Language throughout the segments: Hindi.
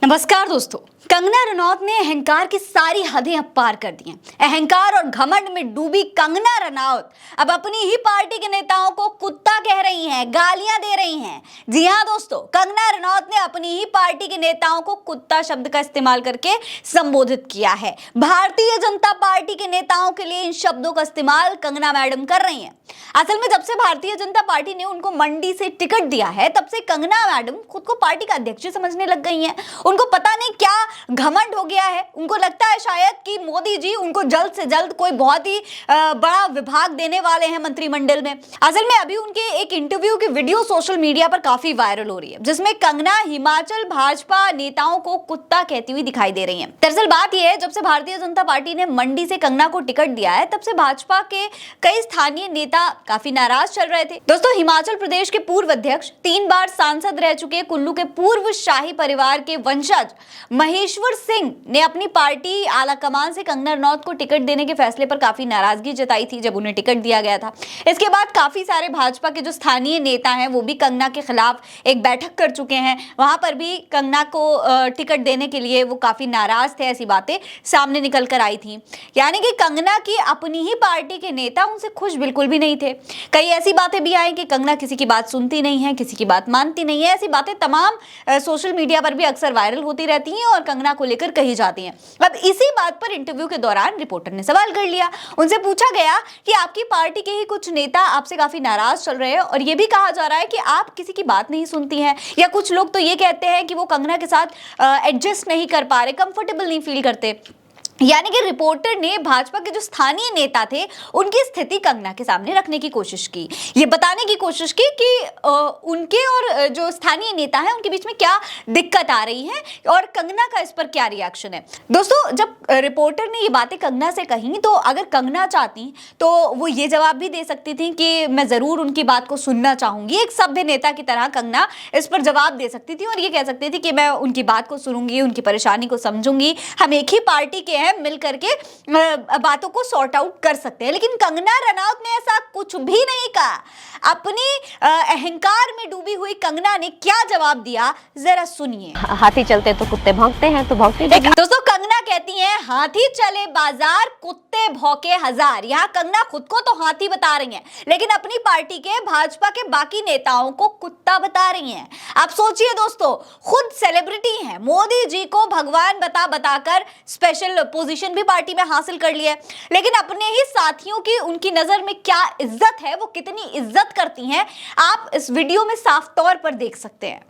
नमस्कार दोस्तों। कंगना रनौत ने अहंकार की सारी हदें अब पार कर दी हैं। अहंकार और घमंड में डूबी कंगना रनौत अब अपनी ही पार्टी के नेताओं को कुत्ता कह रही हैं, गालियां दे रही हैं। जी हां दोस्तों, कंगना रनौत ने अपनी ही पार्टी के नेताओं को कुत्ता शब्द का इस्तेमाल करके संबोधित किया है। भारतीय जनता पार्टी के नेताओं के लिए इन शब्दों का इस्तेमाल कंगना मैडम कर रही हैं। असल में जब से भारतीय जनता पार्टी ने उनको मंडी से टिकट दिया है, तब से कंगना मैडम खुद को पार्टी का अध्यक्ष समझने लग गई हैं। उनको पता नहीं क्या घमंड हो गया है। उनको लगता है शायद कि मोदी जी उनको जल्द से जल्द कोई बहुत ही बड़ा विभाग देने वाले हैं मंत्रिमंडल में। असल में अभी उनके एक इंटरव्यू की वीडियो सोशल मीडिया पर काफी वायरल हो रही है, जिसमें कंगना हिमाचल भाजपा नेताओं को कुत्ता कहती हुई दिखाई दे रही है। दरअसल बात यह है, जब से भारतीय जनता पार्टी ने मंडी से कंगना को टिकट दिया है, तब से भाजपा के कई स्थानीय नेता काफी नाराज चल रहे थे। दोस्तों, हिमाचल प्रदेश के पूर्व अध्यक्ष, 3 बार सांसद रह चुके कुल्लू के पूर्व शाही परिवार के वंशज महेश्वर सिंह ने अपनी पार्टी आलाकमान से कंगना रनौत को टिकट देने के फैसले पर काफी नाराजगी जताई थी जब उन्हें टिकट दिया गया था। इसके बाद काफी सारे भाजपा के जो स्थानीय नेता हैं वो भी कंगना के खिलाफ एक बैठक कर चुके हैं। वहां पर भी कंगना को टिकट देने के लिए वो काफी नाराज थे। ऐसी बातें सामने निकल कर आई थी। यानी कि कंगना की अपनी ही पार्टी के नेता उनसे खुश बिल्कुल भी नहीं थे। कई ऐसी बातें भी आई कि कंगना किसी की बात सुनती नहीं है, किसी की बात मानती नहीं है। ऐसी बातें तमाम सोशल मीडिया पर भी अक्सर वायरल होती रहती हैं और कंगना को लेकर कही जाती हैं। अब इसी बात पर इंटरव्यू के दौरान रिपोर्टर ने सवाल कर लिया। उनसे पूछा गया कि आपकी पार्टी के ही कुछ नेता आपसे काफी नाराज चल रहे हैं और ये भी कहा जा रहा है कि आप किसी की बात नहीं सुनती हैं, या कुछ लोग तो ये कहते हैं कि वो कंगना के साथ एडजस्ट नहीं कर पा रहे, कंफर्टेबल नहीं फील करते। यानी कि रिपोर्टर ने भाजपा के जो स्थानीय नेता थे उनकी स्थिति कंगना के सामने रखने की कोशिश की, ये बताने की कोशिश की कि उनके और जो स्थानीय नेता हैं उनके बीच में क्या दिक्कत आ रही है और कंगना का इस पर क्या रिएक्शन है। दोस्तों, जब रिपोर्टर ने ये बातें कंगना से कही तो अगर कंगना चाहती तो वो ये जवाब भी दे सकती थी कि मैं जरूर उनकी बात को सुनना चाहूंगी। एक सभ्य नेता की तरह कंगना इस पर जवाब दे सकती थी और ये कह सकती थी कि मैं उनकी बात को सुनूंगी, उनकी परेशानी को समझूंगी, हम एक ही पार्टी के मिल करके बातों को सॉर्ट आउट कर सकते हैं। लेकिन कंगना रनौत ने ऐसा कुछ भी नहीं कहा। अपनी अहंकार में डूबी हुई कंगना ने क्या जवाब दिया, जरा सुनिए। हाथी चलते तो कुत्ते भौंकते हैं, तो भौंकते दोस्तों, कंगना कहती हैं हाथी चले बाजार, कुत्ते भौंके हजार। यहाँ कंगना खुद को तो हाथी बता रही हैं, लेकिन अपनी पार्टी के भाजपा के बाकी नेताओं को कुत्ता बता रही हैं। आप सोचिए दोस्तों, खुद सेलिब्रिटी हैं, मोदी जी को भगवान बता बताकर स्पेशल पोजीशन भी पार्टी में हासिल कर लिया है, लेकिन अपने ही साथियों की उनकी नजर में क्या इज्जत है, वो कितनी इज्जत करती हैं, आप इस वीडियो में साफ तौर पर देख सकते हैं।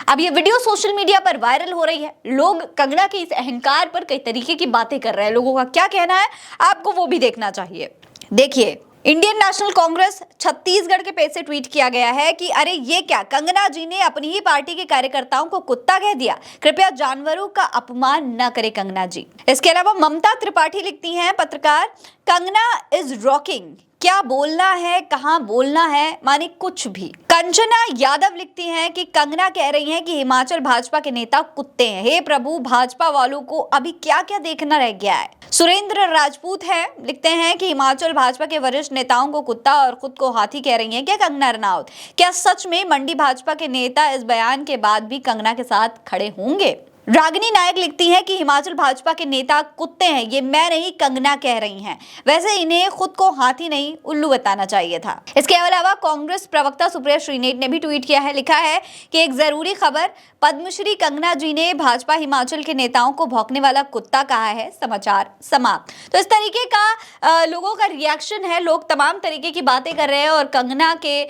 अब ये वीडियो सोशल मीडिया पर वायरल हो रही है। लोग कंगना के इस अहंकार पर कई तरीके की बातें कर रहे हैं। लोगों का क्या कहना है, आपको वो भी देखना चाहिए। देखिए, इंडियन नेशनल कांग्रेस छत्तीसगढ़ के पेज से ट्वीट किया गया है कि अरे ये क्या, कंगना जी ने अपनी ही पार्टी के कार्यकर्ताओं को कुत्ता कह दिया, कृपया जानवरों का अपमान न करें कंगना जी। इसके अलावा ममता त्रिपाठी लिखती हैं, पत्रकार, कंगना इज रॉकिंग, क्या बोलना है, कहां बोलना है, माने कुछ भी। कंचना यादव लिखती हैं कि कंगना कह रही हैं कि हिमाचल भाजपा के नेता कुत्ते हैं। हे प्रभु, भाजपा वालों को अभी क्या क्या देखना रह गया है। सुरेंद्र राजपूत है, लिखते हैं कि हिमाचल भाजपा के वरिष्ठ नेताओं को कुत्ता और खुद को हाथी कह रही हैं क्या कंगना रनौत। क्या सच में मंडी भाजपा के नेता इस बयान के बाद भी कंगना के साथ खड़े होंगे। रागिनी नायक लिखती हैं कि हिमाचल भाजपा के नेता कुत्ते हैं, ये मैं नहीं कंगना कह रही हैं। वैसे इन्हें खुद को हाथी नहीं उल्लू बताना चाहिए था। इसके अलावा कांग्रेस प्रवक्ता सुप्रिया श्रीनेट ने भी ट्वीट किया है, लिखा है कि एक जरूरी खबर, पद्मश्री कंगना जी ने भाजपा हिमाचल के नेताओं को भौंकने वाला कुत्ता कहा है, समाचार समाप्त। तो इस तरीके का लोगों का रिएक्शन है। लोग तमाम तरीके की बातें कर रहे हैं और कंगना के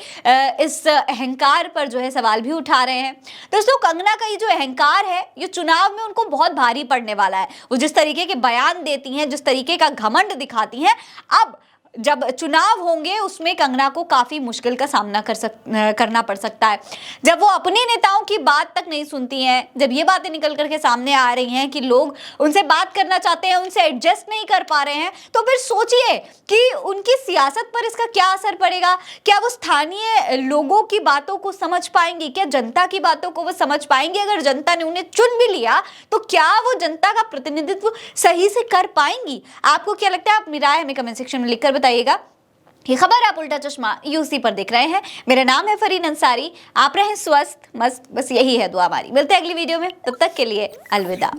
इस अहंकार पर जो है सवाल भी उठा रहे हैं। दोस्तों, कंगना का ये जो अहंकार है, ये चुनाव में उनको बहुत भारी पड़ने वाला है। वो जिस तरीके के बयान देती हैं, जिस तरीके का घमंड दिखाती हैं, अब जब चुनाव होंगे उसमें कंगना को काफी मुश्किल का सामना करना पड़ सकता है। जब वो अपने नेताओं की बात तक नहीं सुनती हैं, जब ये बातें निकल करके सामने आ रही हैं कि लोग उनसे बात करना चाहते हैं, उनसे एडजस्ट नहीं कर पा रहे हैं, तो फिर सोचिए कि उनकी सियासत पर इसका क्या असर पड़ेगा। क्या वो स्थानीय लोगों की बातों को समझ पाएंगी, क्या जनता की बातों को वो समझ पाएंगे। अगर जनता ने उन्हें चुन भी लिया तो क्या वो जनता का प्रतिनिधित्व सही से कर पाएंगी। आपको क्या लगता है, अपनी राय हमें कमेंट सेक्शन में लिखकर बताइएगा। ये खबर आप उल्टा चश्मा यूसी पर देख रहे हैं। मेरा नाम है फरीन अंसारी। आप रहें स्वस्थ मस्त, बस यही है दुआ हमारी। मिलते हैं अगली वीडियो में, तब तक के लिए अलविदा।